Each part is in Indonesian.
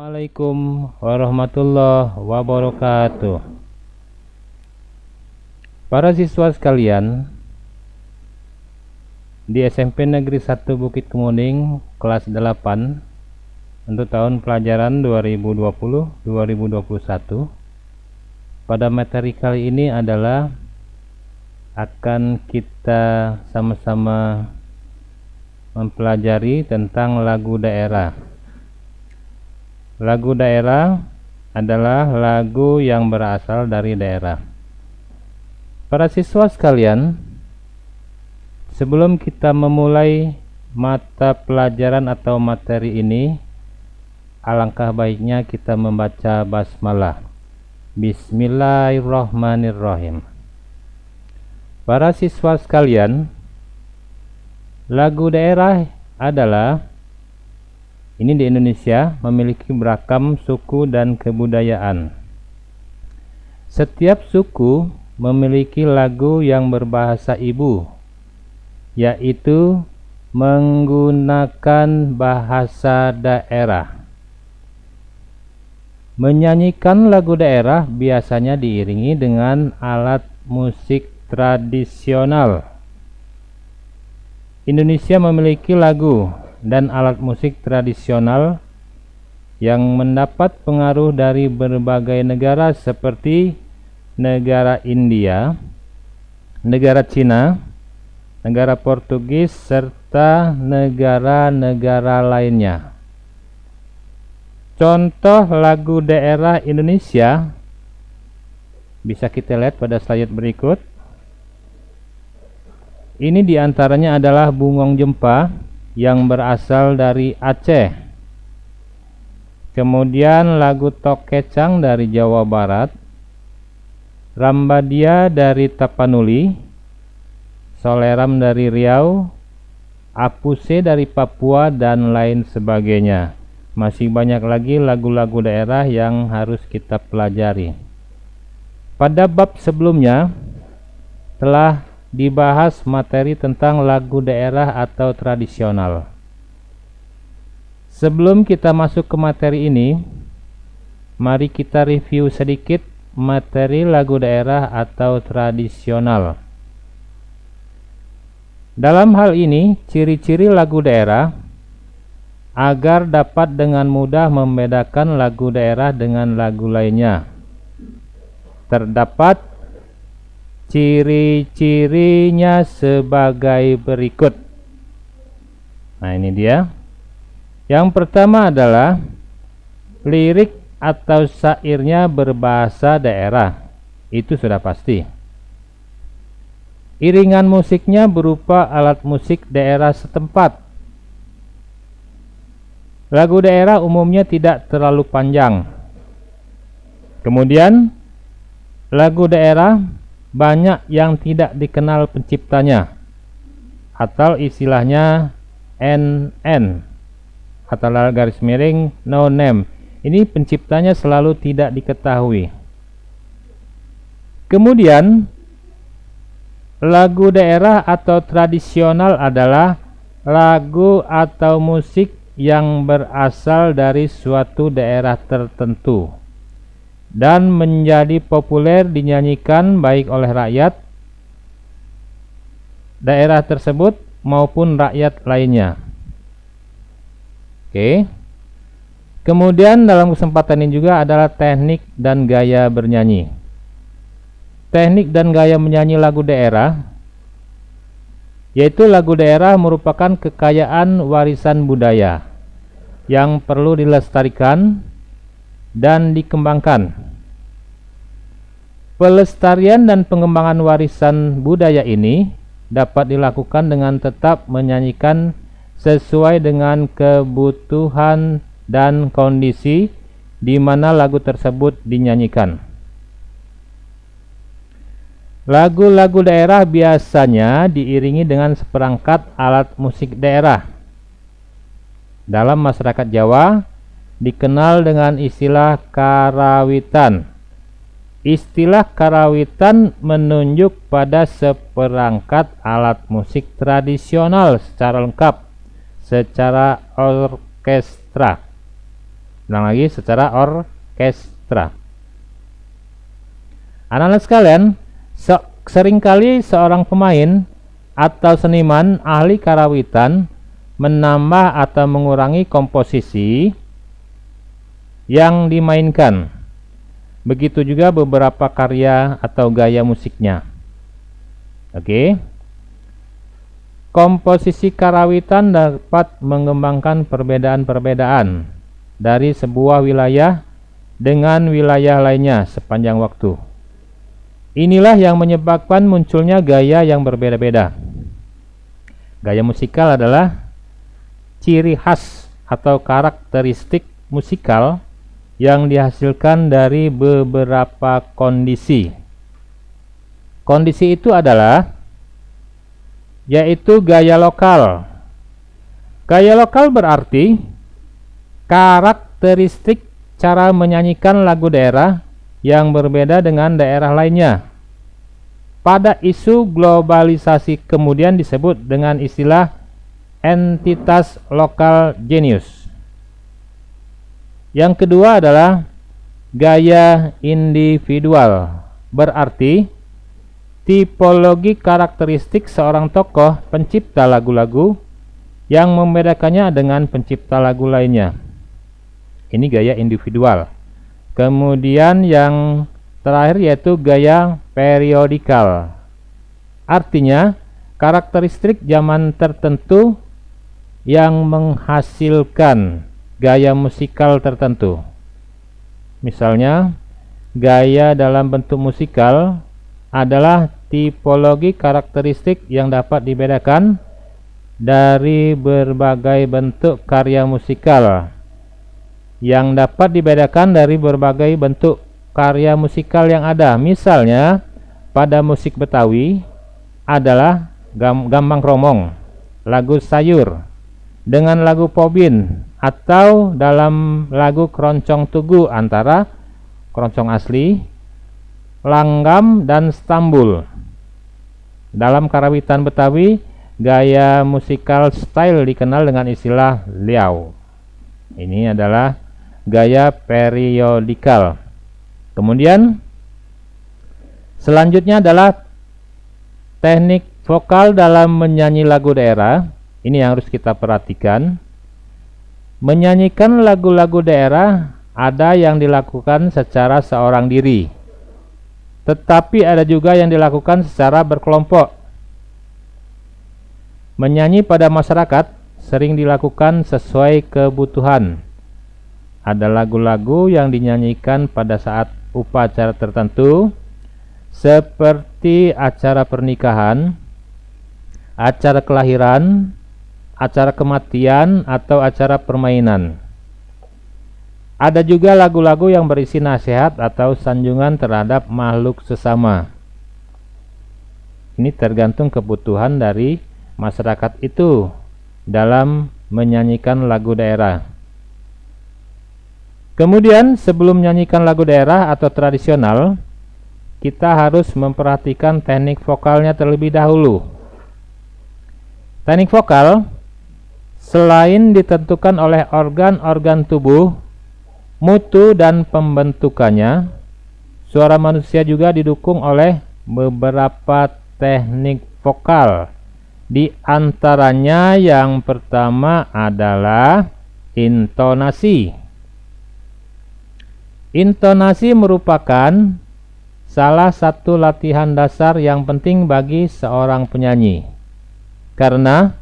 Assalamualaikum warahmatullahi wabarakatuh. Para siswa sekalian, di SMP Negeri 1 Bukit Kemuning kelas 8 untuk tahun pelajaran 2020-2021, pada materi kali ini adalah akan kita sama-sama mempelajari tentang lagu daerah. Lagu daerah adalah lagu yang berasal dari daerah. Para siswa sekalian, sebelum kita memulai mata pelajaran atau materi ini, alangkah baiknya kita membaca basmalah. Bismillahirrahmanirrahim. Para siswa sekalian, lagu daerah adalah ini di Indonesia memiliki beragam suku dan kebudayaan. Setiap suku memiliki lagu yang berbahasa ibu, yaitu menggunakan bahasa daerah. Menyanyikan lagu daerah biasanya diiringi dengan alat musik tradisional. Indonesia memiliki lagu dan alat musik tradisional yang mendapat pengaruh dari berbagai negara seperti negara India, negara Cina, negara Portugis, serta negara-negara lainnya. Contoh lagu daerah Indonesia bisa kita lihat pada slide berikut. Ini diantaranya adalah Bungong Jempa yang berasal dari Aceh. Kemudian lagu Tok Kecang dari Jawa Barat, Rambadia dari Tapanuli, Soleram dari Riau, Apuse dari Papua, dan lain sebagainya. Masih banyak lagi lagu-lagu daerah yang harus kita pelajari. Pada bab sebelumnya telah dibahas materi tentang lagu daerah atau tradisional. Sebelum kita masuk ke materi ini, mari kita review sedikit materi lagu daerah atau tradisional. Dalam hal ini, ciri-ciri lagu daerah agar dapat dengan mudah membedakan lagu daerah dengan lagu lainnya. Terdapat ciri-cirinya sebagai berikut. Nah, ini dia. Yang pertama adalah lirik atau syairnya berbahasa daerah. Itu sudah pasti. Iringan musiknya berupa alat musik daerah setempat. Lagu daerah umumnya tidak terlalu panjang. Kemudian, lagu daerah banyak yang tidak dikenal penciptanya, atau istilahnya NN atau garis miring no name. Ini penciptanya selalu tidak diketahui. Kemudian lagu daerah atau tradisional adalah lagu atau musik yang berasal dari suatu daerah tertentu dan menjadi populer dinyanyikan baik oleh rakyat daerah tersebut maupun rakyat lainnya. Oke. Kemudian dalam kesempatan ini juga adalah teknik dan gaya bernyanyi. Teknik dan gaya menyanyi lagu daerah, yaitu lagu daerah merupakan kekayaan warisan budaya yang perlu dilestarikan dan dikembangkan. Pelestarian dan pengembangan warisan budaya ini dapat dilakukan dengan tetap menyanyikan sesuai dengan kebutuhan dan kondisi di mana lagu tersebut dinyanyikan. Lagu-lagu daerah biasanya diiringi dengan seperangkat alat musik daerah. Dalam masyarakat Jawa dikenal dengan istilah karawitan. Istilah karawitan menunjuk pada seperangkat alat musik tradisional secara lengkap, secara orkestra. dan lagi secara orkestra. Anak-anak sekalian, seringkali seorang pemain atau seniman ahli karawitan menambah atau mengurangi komposisi yang dimainkan. Begitu juga beberapa karya atau gaya musiknya. Oke. Komposisi karawitan dapat mengembangkan perbedaan-perbedaan dari sebuah wilayah dengan wilayah lainnya sepanjang waktu. Inilah yang menyebabkan munculnya gaya yang berbeda-beda. Gaya musikal adalah ciri khas atau karakteristik musikal yang dihasilkan dari beberapa kondisi. Kondisi itu adalah yaitu gaya lokal. Gaya lokal berarti karakteristik cara menyanyikan lagu daerah yang berbeda dengan daerah lainnya. Pada isu globalisasi kemudian disebut dengan istilah entitas lokal genius. Yang kedua adalah gaya individual, berarti tipologi karakteristik seorang tokoh pencipta lagu-lagu yang membedakannya dengan pencipta lagu lainnya. Ini gaya individual. Kemudian yang terakhir yaitu gaya periodikal. Artinya karakteristik zaman tertentu yang menghasilkan gaya musikal tertentu. Misalnya, gaya dalam bentuk musikal adalah tipologi karakteristik yang dapat dibedakan dari berbagai bentuk karya musikal. Yang dapat dibedakan dari berbagai bentuk karya musikal yang ada. Misalnya, pada musik Betawi adalah gambang kromong, lagu sayur, dengan lagu pobin, atau dalam lagu keroncong tugu antara keroncong asli, langgam, dan stambul. Dalam karawitan Betawi, gaya musikal style dikenal dengan istilah liau. Ini adalah gaya periodikal. Kemudian selanjutnya adalah teknik vokal dalam menyanyi lagu daerah. Ini yang harus kita perhatikan. Menyanyikan lagu-lagu daerah ada yang dilakukan secara seorang diri, tetapi ada juga yang dilakukan secara berkelompok. Menyanyi pada masyarakat sering dilakukan sesuai kebutuhan. Ada lagu-lagu yang dinyanyikan pada saat upacara tertentu, seperti acara pernikahan, acara kelahiran, acara kematian, atau acara permainan. Ada juga lagu-lagu yang berisi nasihat atau sanjungan terhadap makhluk sesama. Ini tergantung kebutuhan dari masyarakat itu dalam menyanyikan lagu daerah. Kemudian sebelum menyanyikan lagu daerah atau tradisional, kita harus memperhatikan teknik vokalnya terlebih dahulu. Teknik vokal selain ditentukan oleh organ-organ tubuh, mutu dan pembentukannya, suara manusia juga didukung oleh beberapa teknik vokal. Di antaranya yang pertama adalah intonasi. Intonasi merupakan salah satu latihan dasar yang penting bagi seorang penyanyi. Karena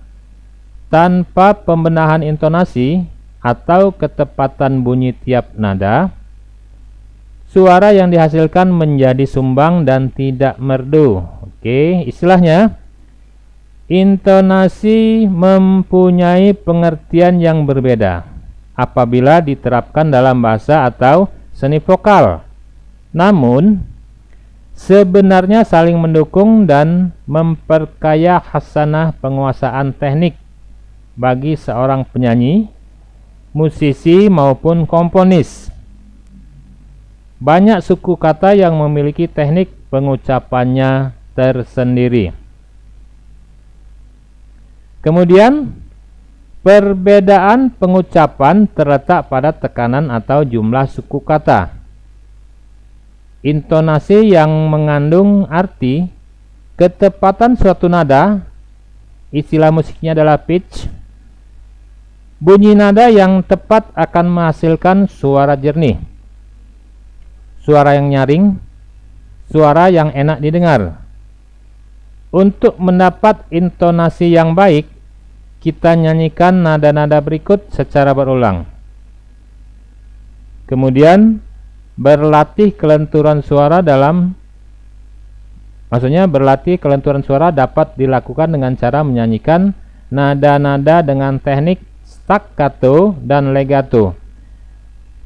tanpa pembenahan intonasi atau ketepatan bunyi tiap nada, suara yang dihasilkan menjadi sumbang dan tidak merdu. Oke, istilahnya intonasi mempunyai pengertian yang berbeda apabila diterapkan dalam bahasa atau seni vokal. Namun, sebenarnya saling mendukung dan memperkaya khasanah penguasaan teknik bagi seorang penyanyi, musisi maupun komponis. Banyak suku kata yang memiliki teknik pengucapannya tersendiri. Kemudian, Perbedaan pengucapan terletak pada tekanan atau jumlah suku kata. Intonasi yang mengandung arti, ketepatan suatu nada, istilah musiknya adalah pitch. Bunyi nada yang tepat akan menghasilkan suara jernih, suara yang nyaring, suara yang enak didengar. Untuk mendapat intonasi yang baik, kita nyanyikan nada-nada berikut secara berulang. Kemudian berlatih kelenturan suara berlatih kelenturan suara dapat dilakukan dengan cara menyanyikan nada-nada dengan teknik staccato dan legato.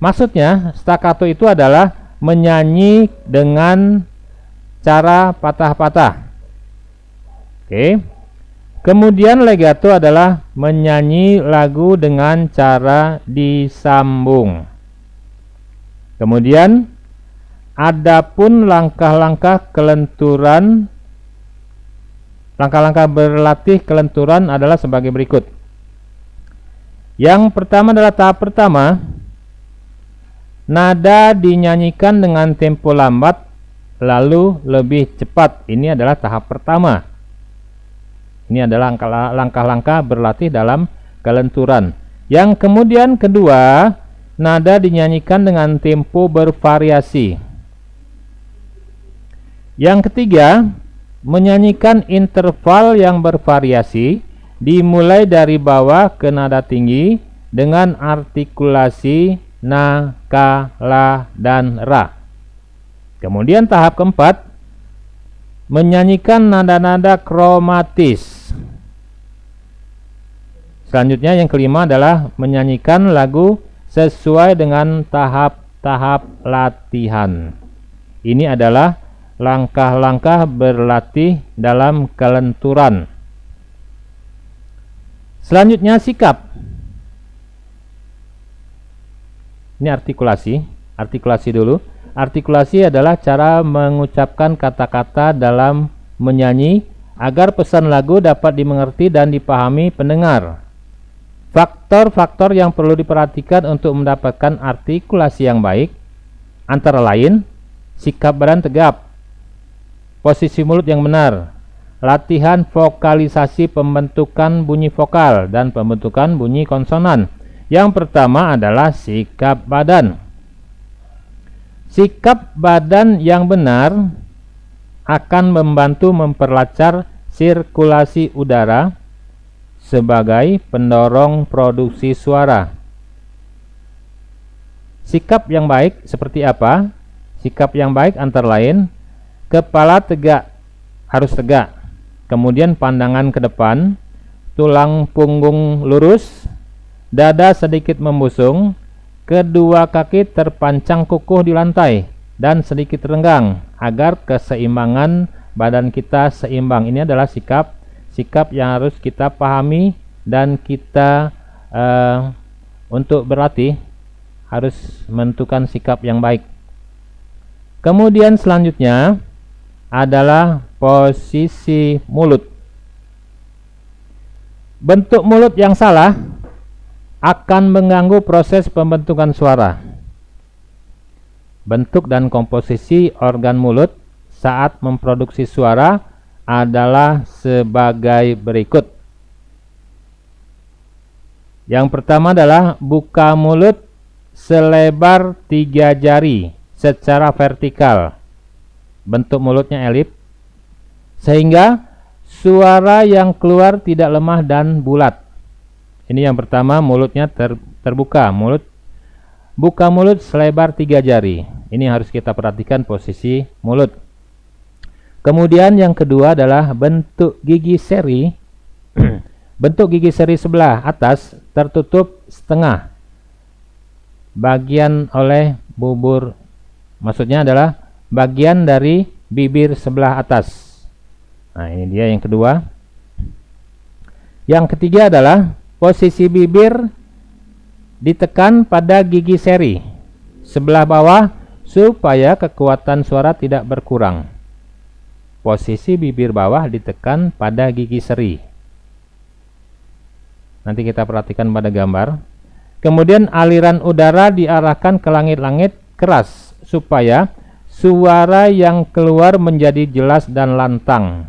Maksudnya, staccato itu adalah menyanyi dengan cara patah-patah. Oke. Kemudian legato adalah menyanyi lagu dengan cara disambung. Kemudian adapun langkah-langkah berlatih kelenturan adalah sebagai berikut. Yang pertama adalah tahap pertama, nada dinyanyikan dengan tempo lambat lalu lebih cepat. Ini adalah tahap pertama. Ini adalah langkah-langkah berlatih dalam kelenturan. Yang kemudian kedua, nada dinyanyikan dengan tempo bervariasi. Yang ketiga, menyanyikan interval yang bervariasi, dimulai dari bawah ke nada tinggi dengan artikulasi na, ka, la, dan ra. Kemudian tahap keempat, menyanyikan nada-nada kromatis. Selanjutnya yang kelima adalah menyanyikan lagu sesuai dengan tahap-tahap latihan. Ini adalah langkah-langkah berlatih dalam kelenturan. Selanjutnya sikap. Ini artikulasi dulu. Artikulasi adalah cara mengucapkan kata-kata dalam menyanyi agar pesan lagu dapat dimengerti dan dipahami pendengar. Faktor-faktor yang perlu diperhatikan untuk mendapatkan artikulasi yang baik antara lain sikap badan tegap, posisi mulut yang benar, latihan vokalisasi pembentukan bunyi vokal dan pembentukan bunyi konsonan. Yang pertama adalah sikap badan. Sikap badan yang benar akan membantu memperlancar sirkulasi udara sebagai pendorong produksi suara. Sikap yang baik seperti apa? Sikap yang baik antara lain kepala harus tegak, kemudian pandangan ke depan, tulang punggung lurus, dada sedikit membusung, kedua kaki terpancang kukuh di lantai dan sedikit renggang agar keseimbangan badan kita seimbang. Ini adalah sikap yang harus kita pahami dan kita untuk berlatih harus menentukan sikap yang baik. Kemudian selanjutnya adalah posisi mulut. Bentuk mulut yang salah akan mengganggu proses pembentukan suara. Bentuk dan komposisi organ mulut saat memproduksi suara adalah sebagai berikut. Yang pertama adalah buka mulut selebar 3 jari secara vertikal. Bentuk mulutnya elip sehingga suara yang keluar tidak lemah dan bulat. Ini yang pertama, mulutnya terbuka. Buka mulut selebar 3 jari. Ini harus kita perhatikan posisi mulut. Kemudian yang kedua adalah bentuk gigi seri. Bentuk gigi seri sebelah atas tertutup setengah bagian oleh bubur. Maksudnya adalah bagian dari bibir sebelah atas. Nah, ini dia yang kedua. Yang ketiga adalah posisi bibir ditekan pada gigi seri sebelah bawah supaya kekuatan suara tidak berkurang. Posisi bibir bawah ditekan pada gigi seri. Nanti kita perhatikan pada gambar. Kemudian aliran udara diarahkan ke langit-langit keras supaya suara yang keluar menjadi jelas dan lantang.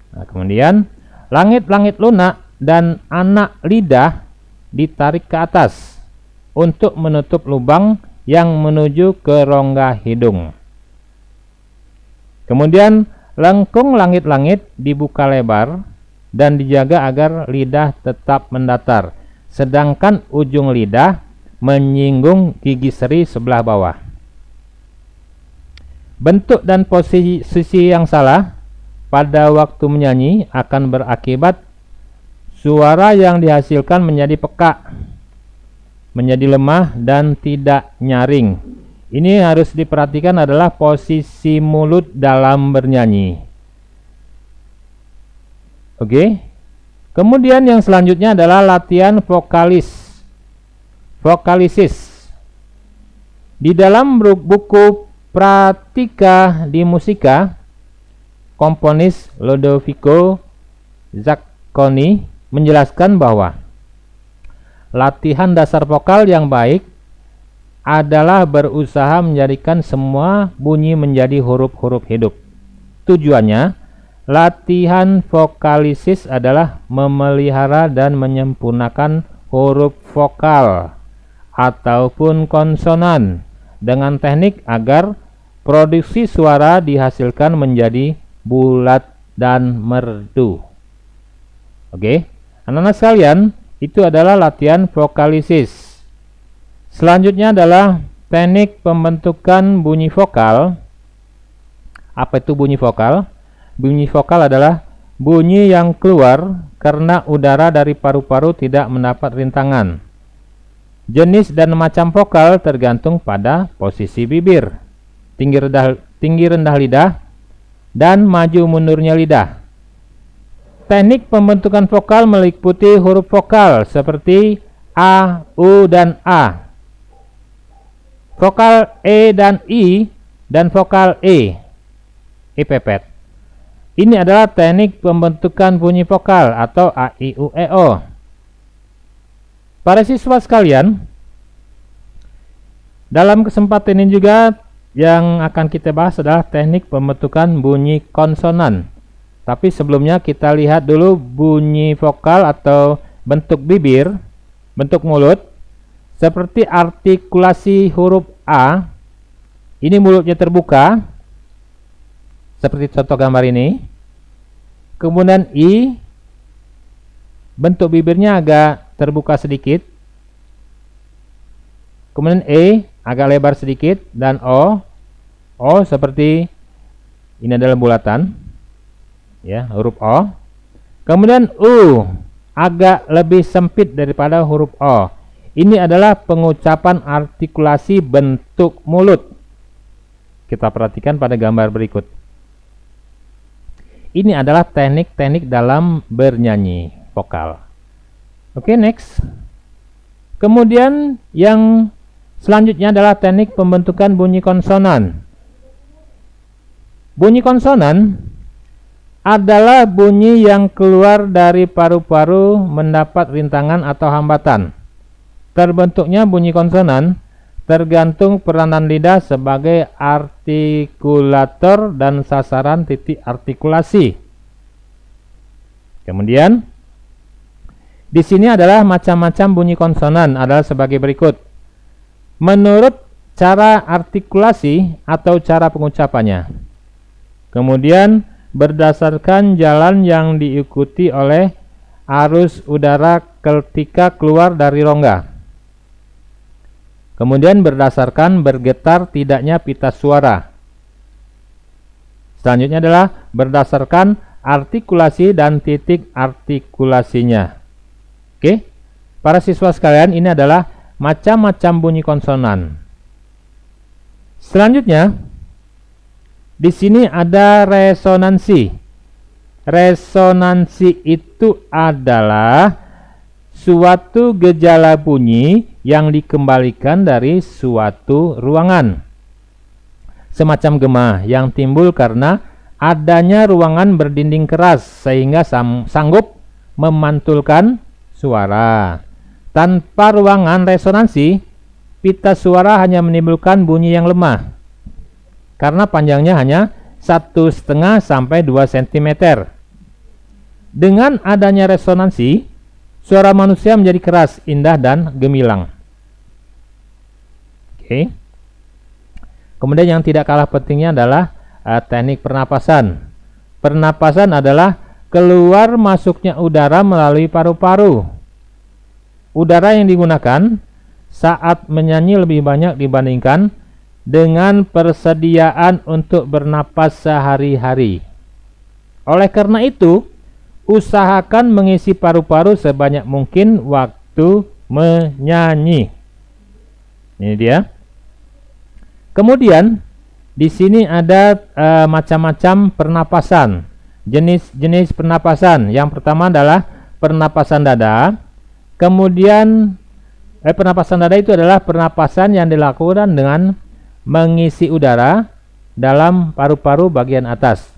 Nah, kemudian langit-langit lunak dan anak lidah ditarik ke atas untuk menutup lubang yang menuju ke rongga hidung. Kemudian lengkung langit-langit dibuka lebar dan dijaga agar lidah tetap mendatar, sedangkan ujung lidah menyinggung gigi seri sebelah bawah. Bentuk dan posisi yang salah pada waktu menyanyi akan berakibat suara yang dihasilkan menjadi pekak, menjadi lemah dan tidak nyaring. Ini harus diperhatikan adalah posisi mulut dalam bernyanyi. Oke. Kemudian yang selanjutnya adalah latihan vokalisis. Di dalam buku Pratika di Musika, komponis Lodovico Zacconi menjelaskan bahwa latihan dasar vokal yang baik adalah berusaha menjadikan semua bunyi menjadi huruf-huruf hidup. Tujuannya, latihan vokalisis adalah memelihara dan menyempurnakan huruf vokal ataupun konsonan dengan teknik agar produksi suara dihasilkan menjadi bulat dan merdu. Oke, anak-anak sekalian, itu adalah latihan vokalisis. Selanjutnya adalah teknik pembentukan bunyi vokal. Apa itu bunyi vokal? Bunyi vokal adalah bunyi yang keluar karena udara dari paru-paru tidak mendapat rintangan. Jenis dan macam vokal tergantung pada posisi bibir, tinggi rendah lidah, dan maju mundurnya lidah. Teknik pembentukan vokal meliputi huruf vokal seperti A, U, dan A, vokal E dan I, dan vokal E pepet. Ini adalah teknik pembentukan bunyi vokal atau A, I, U, E, O. Para siswa sekalian, dalam kesempatan ini juga yang akan kita bahas adalah teknik pembentukan bunyi konsonan. Tapi sebelumnya kita lihat dulu bunyi vokal atau bentuk bibir, bentuk mulut. Seperti artikulasi huruf A, ini mulutnya terbuka, seperti contoh gambar ini. Kemudian I, bentuk bibirnya agak terbuka sedikit. Kemudian E, agak lebar sedikit. Dan O seperti ini adalah bulatan, ya, huruf O. Kemudian U, agak lebih sempit daripada huruf O. Ini adalah pengucapan artikulasi bentuk mulut. Kita perhatikan pada gambar berikut. Ini adalah teknik-teknik dalam bernyanyi vokal. Oke, next. Kemudian yang selanjutnya adalah teknik pembentukan bunyi konsonan. Bunyi konsonan adalah bunyi yang keluar dari paru-paru mendapat rintangan atau hambatan. Terbentuknya bunyi konsonan tergantung peranan lidah sebagai artikulator dan sasaran titik artikulasi. Kemudian di sini adalah macam-macam bunyi konsonan adalah sebagai berikut. Menurut cara artikulasi atau cara pengucapannya. Kemudian berdasarkan jalan yang diikuti oleh arus udara ketika keluar dari rongga. Kemudian berdasarkan bergetar tidaknya pita suara. Selanjutnya adalah berdasarkan artikulasi dan titik artikulasinya. Oke, para siswa sekalian, ini adalah macam-macam bunyi konsonan. Selanjutnya, di sini ada resonansi. Resonansi itu adalah suatu gejala bunyi yang dikembalikan dari suatu ruangan. Semacam gema yang timbul karena adanya ruangan berdinding keras sehingga sanggup memantulkan suara. Tanpa ruangan resonansi, pita suara hanya menimbulkan bunyi yang lemah karena panjangnya hanya 1,5 sampai 2 cm. Dengan adanya resonansi, suara manusia menjadi keras, indah, dan gemilang. Oke. Kemudian yang tidak kalah pentingnya adalah teknik pernapasan. Pernapasan adalah keluar masuknya udara melalui paru-paru. Udara yang digunakan saat menyanyi lebih banyak dibandingkan dengan persediaan untuk bernapas sehari-hari. Oleh karena itu, usahakan mengisi paru-paru sebanyak mungkin waktu menyanyi. Ini dia. Kemudian di sini ada macam-macam pernapasan, jenis-jenis pernapasan. Yang pertama adalah pernapasan dada. Kemudian pernapasan dada itu adalah pernapasan yang dilakukan dengan mengisi udara dalam paru-paru bagian atas.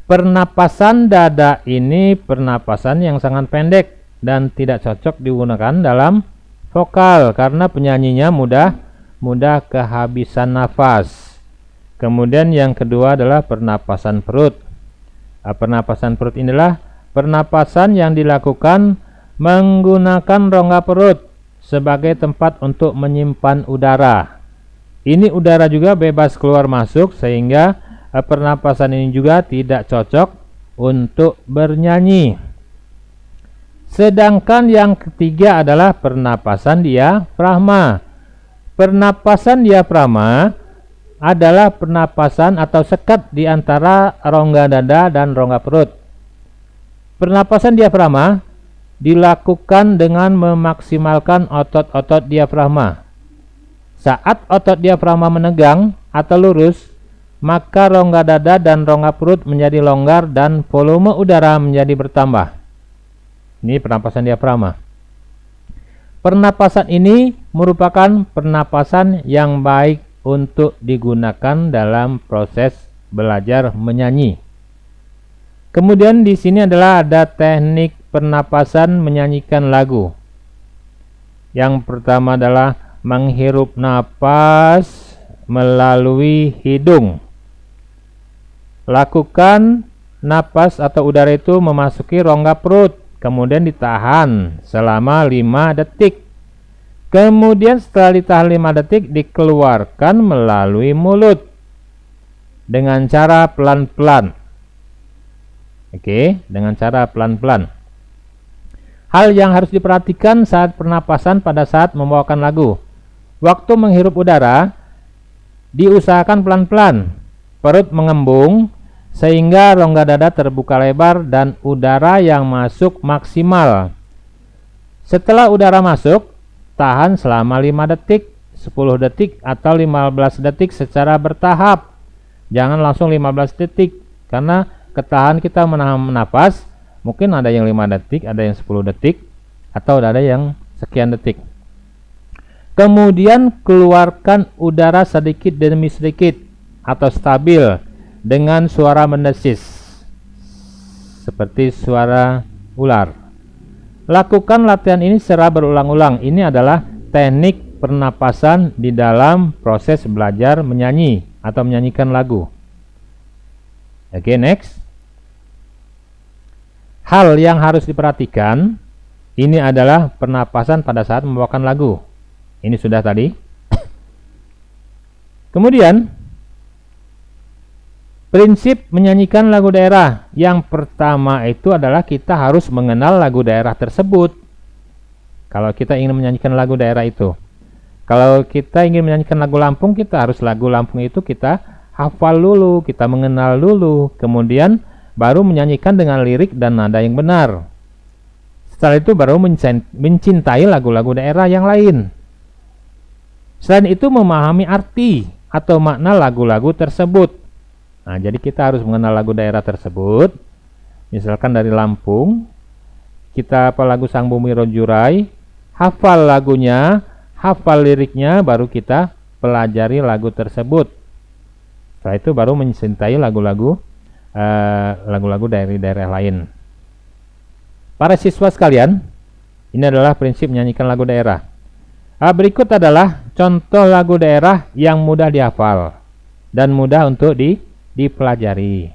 Pernapasan dada ini pernapasan yang sangat pendek dan tidak cocok digunakan dalam vokal karena penyanyinya mudah kehabisan nafas. Kemudian yang kedua adalah pernapasan perut. Pernapasan perut inilah pernapasan yang dilakukan menggunakan rongga perut sebagai tempat untuk menyimpan udara. Ini udara juga bebas keluar masuk sehingga pernapasan ini juga tidak cocok untuk bernyanyi. Sedangkan yang ketiga adalah pernapasan diafragma. Pernapasan diafragma adalah pernapasan atau sekat di antara rongga dada dan rongga perut. Pernapasan diafragma dilakukan dengan memaksimalkan otot-otot diafragma. Saat otot diafragma menegang atau lurus, maka rongga dada dan rongga perut menjadi longgar dan volume udara menjadi bertambah. Ini pernapasan diafragma. Pernapasan ini merupakan pernapasan yang baik untuk digunakan dalam proses belajar menyanyi. Kemudian di sini adalah ada teknik pernapasan menyanyikan lagu. Yang pertama adalah menghirup napas melalui hidung. Lakukan napas atau udara itu memasuki rongga perut, kemudian ditahan selama 5 detik. Kemudian setelah ditahan 5 detik dikeluarkan melalui mulut dengan cara pelan-pelan. Oke, dengan cara pelan-pelan. Hal yang harus diperhatikan saat pernapasan pada saat membawakan lagu. Waktu menghirup udara diusahakan pelan-pelan. Perut mengembung sehingga rongga dada terbuka lebar dan udara yang masuk maksimal. Setelah udara masuk, tahan selama 5 detik, 10 detik atau 15 detik secara bertahap. Jangan langsung 15 detik karena ketahan kita menahan napas, mungkin ada yang 5 detik, ada yang 10 detik atau ada yang sekian detik. Kemudian keluarkan udara sedikit demi sedikit atau stabil dengan suara mendesis seperti suara ular. Lakukan latihan ini secara berulang-ulang. Ini adalah teknik pernapasan di dalam proses belajar menyanyi atau menyanyikan lagu. Oke, next. Hal yang harus diperhatikan ini adalah pernapasan pada saat membawakan lagu. Ini sudah tadi. Kemudian prinsip menyanyikan lagu daerah. Yang pertama itu adalah kita harus mengenal lagu daerah tersebut. Kalau kita ingin menyanyikan lagu daerah itu. Kalau kita ingin menyanyikan lagu Lampung, kita harus lagu Lampung itu kita hafal dulu, kita mengenal dulu. Kemudian baru menyanyikan dengan lirik dan nada yang benar. Setelah itu baru mencintai lagu-lagu daerah yang lain. Selain itu memahami arti atau makna lagu-lagu tersebut. Nah, jadi kita harus mengenal lagu daerah tersebut. Misalkan dari Lampung, kita apa lagu Sang Bumi Rojurai, hafal lagunya, hafal liriknya, baru kita pelajari lagu tersebut. Setelah itu baru mencintai lagu-lagu dari daerah lain. Para siswa sekalian, ini adalah prinsip menyanyikan lagu daerah. Berikut adalah contoh lagu daerah yang mudah dihafal dan mudah untuk dipelajari.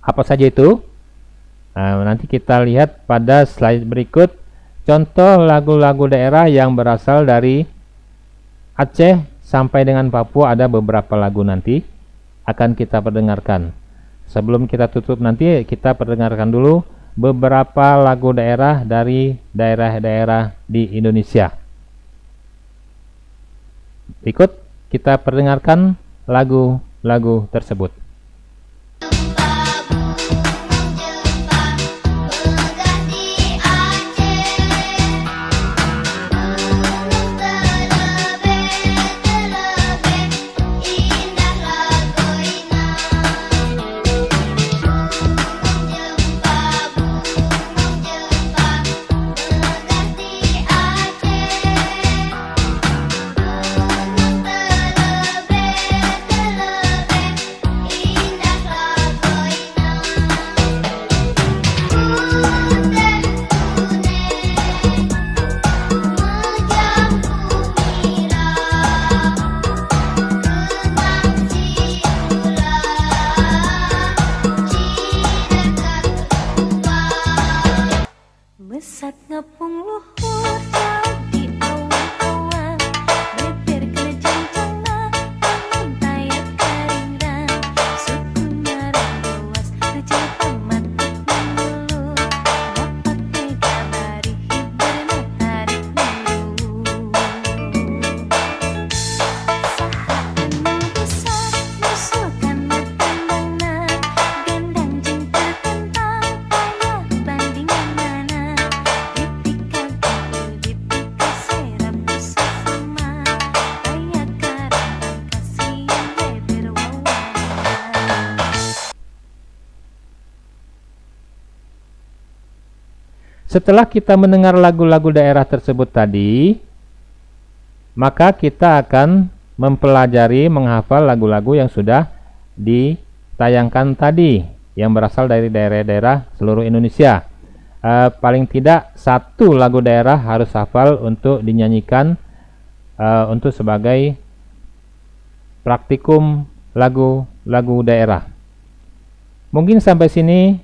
Apa saja itu? Nanti kita lihat pada slide berikut contoh lagu-lagu daerah yang berasal dari Aceh sampai dengan Papua. Ada beberapa lagu nanti akan kita perdengarkan. Sebelum kita tutup nanti, kita perdengarkan dulu beberapa lagu daerah dari daerah-daerah di Indonesia. Ikut kita perdengarkan lagu-lagu tersebut. Mesat ngepung luhur jauh di awan-awan, beber kerajaan tanah, tanam tayak karingan, suku marang luas, kerja pamatik menulu, dapat megabari hibar tarik mulu. Saha anu besar, musuhkan matandangna, gendang jeng terkentang, payah bandingan mana. Setelah kita mendengar lagu-lagu daerah tersebut tadi, maka kita akan mempelajari, menghafal lagu-lagu yang sudah ditayangkan tadi, yang berasal dari daerah-daerah seluruh Indonesia. Paling tidak satu lagu daerah harus hafal untuk dinyanyikan, untuk sebagai praktikum lagu-lagu daerah. Mungkin sampai sini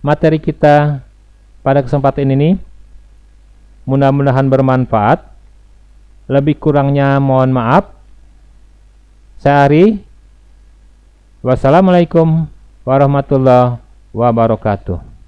materi kita pada kesempatan ini. Mudah-mudahan bermanfaat. Lebih kurangnya mohon maaf. Saya Ari. Wassalamualaikum warahmatullahi wabarakatuh.